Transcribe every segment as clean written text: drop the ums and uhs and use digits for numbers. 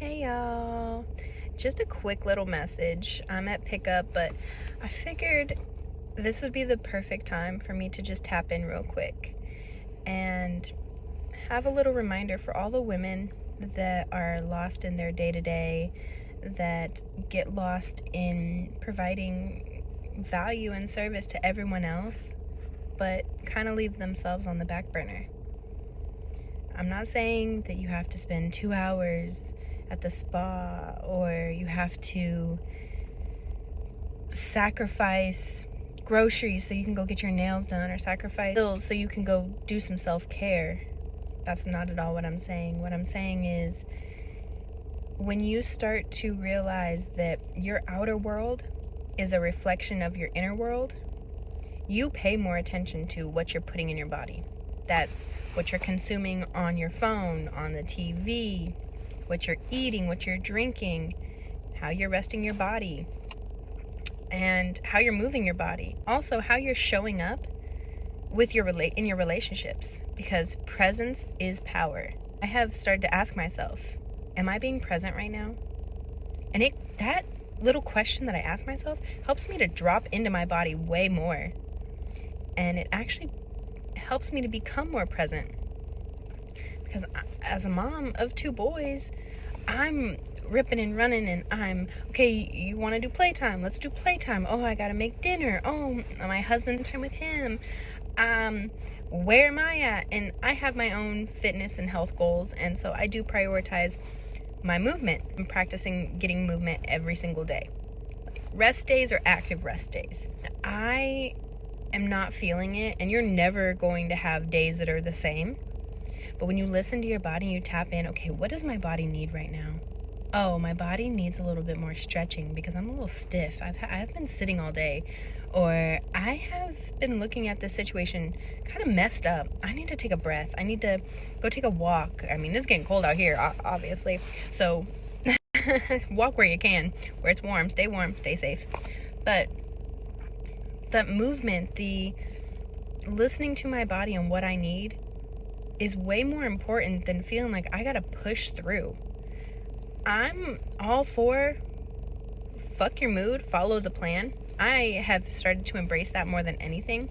Hey y'all, just a quick little message. I'm at pickup, but I figured this would be the perfect time for me to just tap in real quick and have a little reminder for all the women that are lost in their day-to-day, that get lost in providing value and service to everyone else, but kind of leave themselves on the back burner. I'm not saying that you have to spend 2 hours at the spa, or you have to sacrifice groceries so you can go get your nails done, or sacrifice bills so you can go do some self-care. That's not at all what I'm saying. What I'm saying is, when you start to realize that your outer world is a reflection of your inner world, you pay more attention to what you're putting in your body. That's what you're consuming on your phone, on the TV, what you're eating, what you're drinking, how you're resting your body, and how you're moving your body. Also, how you're showing up with in your relationships, because presence is power. I have started to ask myself, am I being present right now? And that little question that I ask myself helps me to drop into my body way more. And it actually helps me to become more present, because as a mom of 2 boys, I'm ripping and running, and I'm okay. You want to do playtime? Let's do playtime. Oh, I gotta make dinner. Oh, my husband's time with him. Where am I at? And I have my own fitness and health goals, and so I do prioritize my movement. I'm practicing getting movement every single day, like rest days or active rest days. I am not feeling it, and you're never going to have days that are the same. But when you listen to your body and you tap in, okay, what does my body need right now? Oh, my body needs a little bit more stretching because I'm a little stiff. I've been sitting all day, or I have been looking at this situation kind of messed up. I need to take a breath. I need to go take a walk. I mean, it's getting cold out here, obviously. So walk where you can, where it's warm. Stay warm, stay safe. But that movement, the listening to my body and what I need, is way more important than feeling like I gotta push through. I'm all for fuck your mood, follow the plan. I have started to embrace that more than anything.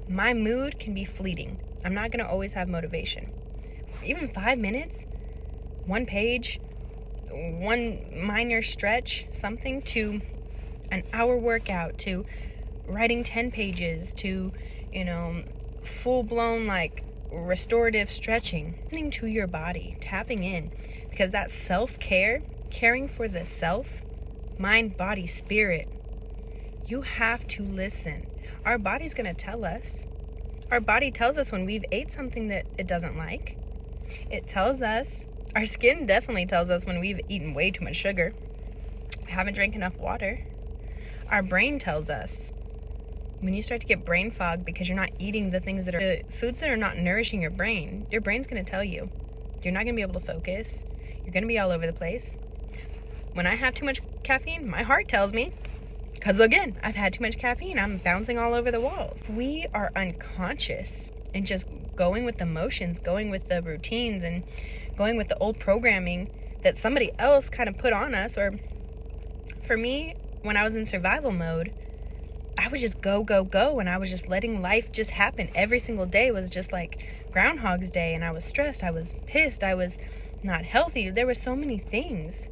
My mood can be fleeting. I'm not gonna always have motivation. Even 5 minutes, 1 page, 1 minor stretch, something, to an hour workout, to writing 10 pages, to, full-blown like restorative stretching. Listening to your body, tapping in, because that self-care, caring for the self, mind, body, spirit, you have to listen. Our body's gonna tell us. Our body tells us when we've ate something that it doesn't like. It tells us, our skin definitely tells us when we've eaten way too much sugar, haven't drank enough water. Our brain tells us when you start to get brain fog because you're not eating the things that are foods that are not nourishing your brain's going to tell you. You're not going to be able to focus. You're going to be all over the place. When I have too much caffeine, my heart tells me, because again, I've had too much caffeine. I'm bouncing all over the walls. We are unconscious and just going with the motions, going with the routines, and going with the old programming that somebody else kind of put on us. Or for me, when I was in survival mode, I would just go, and I was just letting life just happen. Every single day was just like Groundhog's Day, and I was stressed, I was pissed, I was not healthy. There were so many things,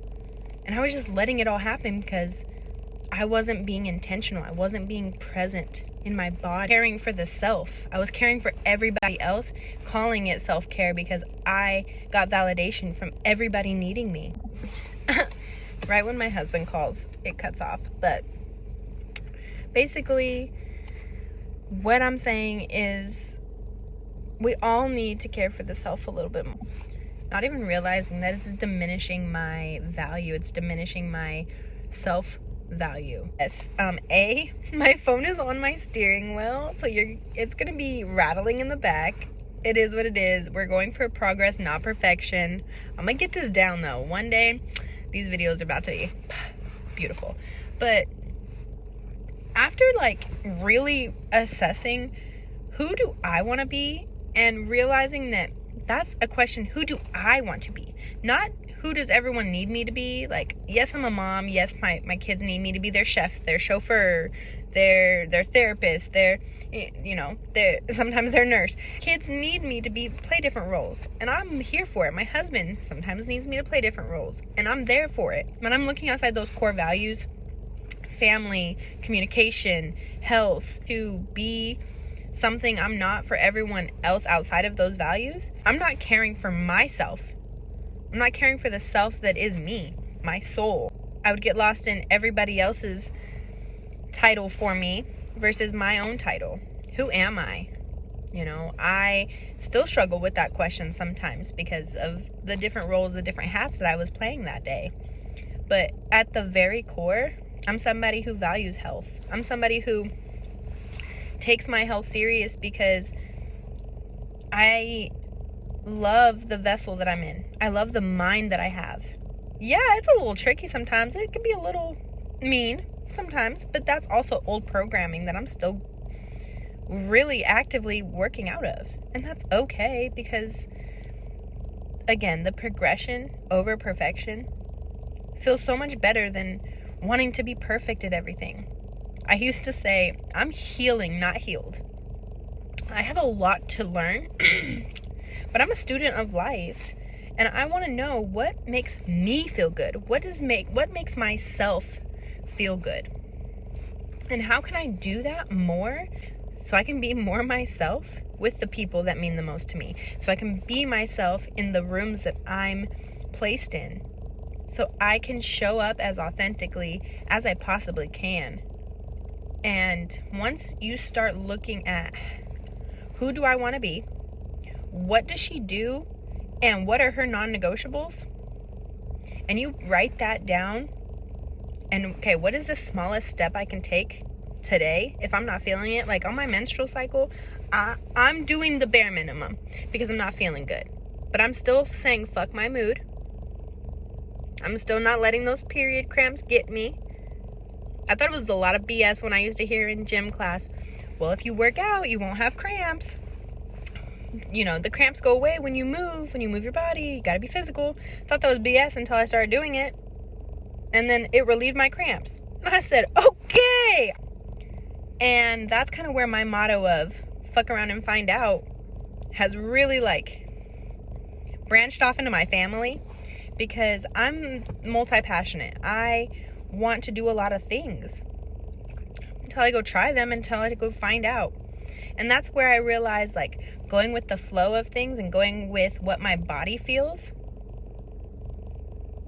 and I was just letting it all happen because I wasn't being intentional. I wasn't being present in my body, caring for the self. I was caring for everybody else, calling it self-care because I got validation from everybody needing me. Right when my husband calls, it cuts off. But basically, what I'm saying is we all need to care for the self a little bit more. Not even realizing that it's diminishing my value. It's diminishing my self-value. Yes, my phone is on my steering wheel, so it's going to be rattling in the back. It is what it is. We're going for progress, not perfection. I'm going to get this down, though. One day, these videos are about to be beautiful. But after really assessing who do I want to be, and realizing that that's a question, who do I want to be, not who does everyone need me to be? Like, yes, I'm a mom. Yes, my kids need me to be their chef, their chauffeur, their therapist, sometimes their nurse. Kids need me to play different roles, and I'm here for it. My husband sometimes needs me to play different roles, and I'm there for it. When I'm looking outside those core values, family, communication, health, to be something I'm not for everyone else outside of those values, I'm not caring for myself. I'm not caring for the self that is me, my soul. I would get lost in everybody else's title for me versus my own title. Who am I? I still struggle with that question sometimes because of the different roles, the different hats that I was playing that day. But at the very core, I'm somebody who values health. I'm somebody who takes my health serious because I love the vessel that I'm in. I love the mind that I have. Yeah, it's a little tricky sometimes. It can be a little mean sometimes, but that's also old programming that I'm still really actively working out of. And that's okay because, again, the progression over perfection feels so much better than wanting to be perfect at everything. I used to say, I'm healing, not healed. I have a lot to learn, but I'm a student of life, and I want to know what makes me feel good. What makes myself feel good? And how can I do that more so I can be more myself with the people that mean the most to me? So I can be myself in the rooms that I'm placed in. So I can show up as authentically as I possibly can. And once you start looking at who do I want to be, what does she do, and what are her non-negotiables, and you write that down, and okay, what is the smallest step I can take today if I'm not feeling it? Like on my menstrual cycle, I'm doing the bare minimum because I'm not feeling good, but I'm still saying fuck my mood. I'm still not letting those period cramps get me. I thought it was a lot of BS when I used to hear in gym class, well, if you work out, you won't have cramps. The cramps go away when you move your body. You gotta be physical. Thought that was BS until I started doing it. And then it relieved my cramps. And I said, okay. And that's kind of where my motto of fuck around and find out has really branched off into my family, because I'm multi-passionate. I want to do a lot of things until I go try them, until I go find out. And that's where I realized going with the flow of things and going with what my body feels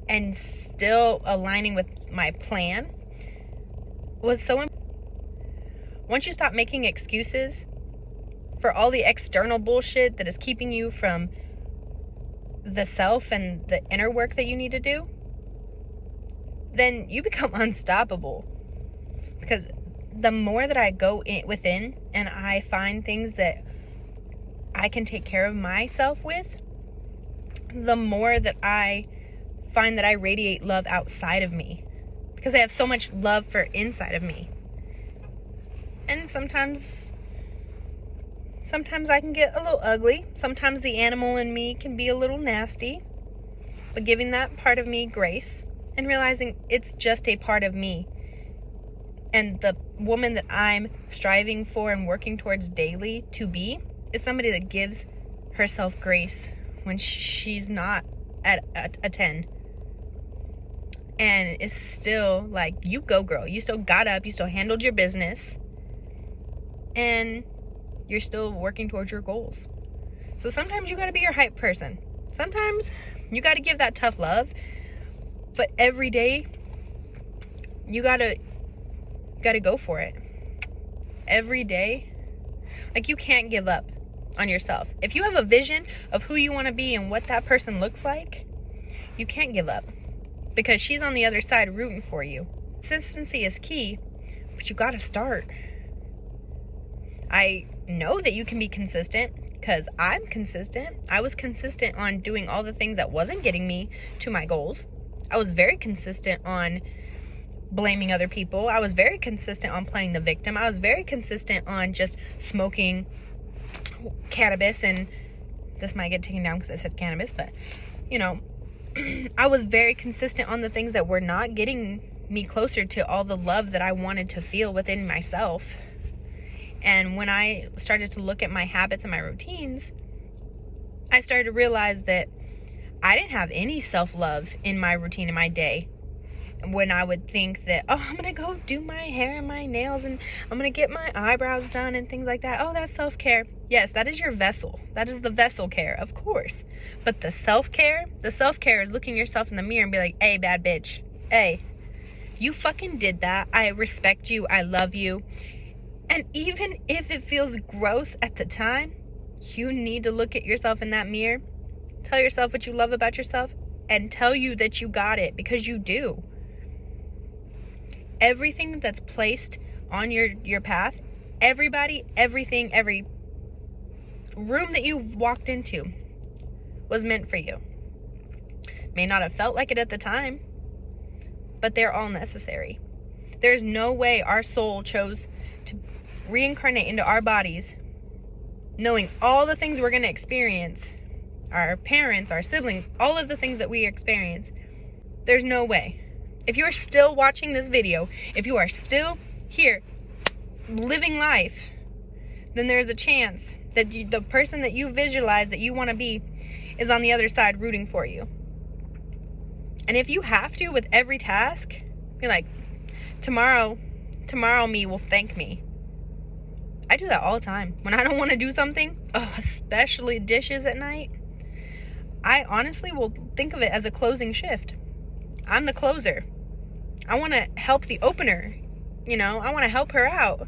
and still aligning with my plan was so important. Once you stop making excuses for all the external bullshit that is keeping you from the self and the inner work that you need to do, then you become unstoppable. Because the more that I go within and I find things that I can take care of myself with, the more that I find that I radiate love outside of me, because I have so much love for inside of me. And sometimes I can get a little ugly. Sometimes the animal in me can be a little nasty. But giving that part of me grace and realizing it's just a part of me. And the woman that I'm striving for and working towards daily to be is somebody that gives herself grace when she's not at a 10. And is still you go girl. You still got up. You still handled your business. And you're still working towards your goals. So sometimes you got to be your hype person. Sometimes you got to give that tough love. But every day, you got to go for it. Every day. You can't give up on yourself. If you have a vision of who you want to be and what that person looks like, you can't give up. Because she's on the other side rooting for you. Consistency is key, but you got to start. I know that you can be consistent because I'm consistent. I was consistent on doing all the things that wasn't getting me to my goals. I was very consistent on blaming other people. I was very consistent on playing the victim. I was very consistent on just smoking cannabis, and this might get taken down because I said cannabis, but I was very consistent on the things that were not getting me closer to all the love that I wanted to feel within myself. And when I started to look at my habits and my routines, I started to realize that I didn't have any self-love in my routine in my day. When I would think that, oh, I'm going to go do my hair and my nails and I'm going to get my eyebrows done and things like that. Oh, that's self-care. Yes, that is your vessel. That is the vessel care, of course. But the self-care is looking yourself in the mirror and be like, hey, bad bitch. Hey, you fucking did that. I respect you. I love you. And even if it feels gross at the time, you need to look at yourself in that mirror, tell yourself what you love about yourself, and tell you that you got it, because you do. Everything that's placed on your path, everybody, everything, every room that you've walked into was meant for you. May not have felt like it at the time, but they're all necessary. There's no way our soul chose to reincarnate into our bodies knowing all the things we're going to experience, our parents, our siblings, all of the things that we experience. There's no way. If you are still watching this video, if you are still here living life, then there's a chance that the person that you visualize that you want to be is on the other side rooting for you. And if you have to with every task, be like, tomorrow me will thank me. I do that all the time. When I don't want to do something, especially dishes at night, I honestly will think of it as a closing shift. I'm the closer. I want to help the opener. I want to help her out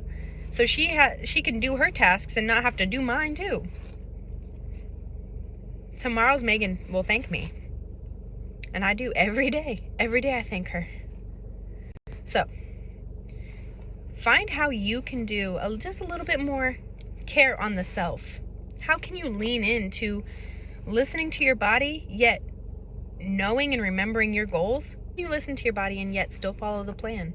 so she can do her tasks and not have to do mine too. Tomorrow's Megan will thank me. And I do every day. Every day I thank her. So, find how you can do just a little bit more care on the self. How can you lean into listening to your body, yet knowing and remembering your goals? You listen to your body and yet still follow the plan.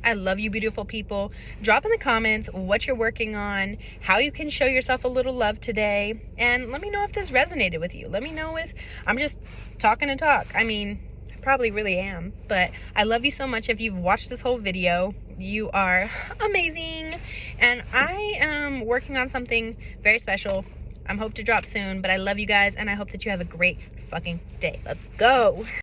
I love you, beautiful people. Drop in the comments what you're working on, how you can show yourself a little love today, and let me know if this resonated with you. Let me know if I'm just talking to talk. I mean, I probably really am, but I love you so much. If you've watched this whole video, you are amazing, and I am working on something very special. I'm hope to drop soon, but I love you guys, and I hope that you have a great fucking day. Let's go.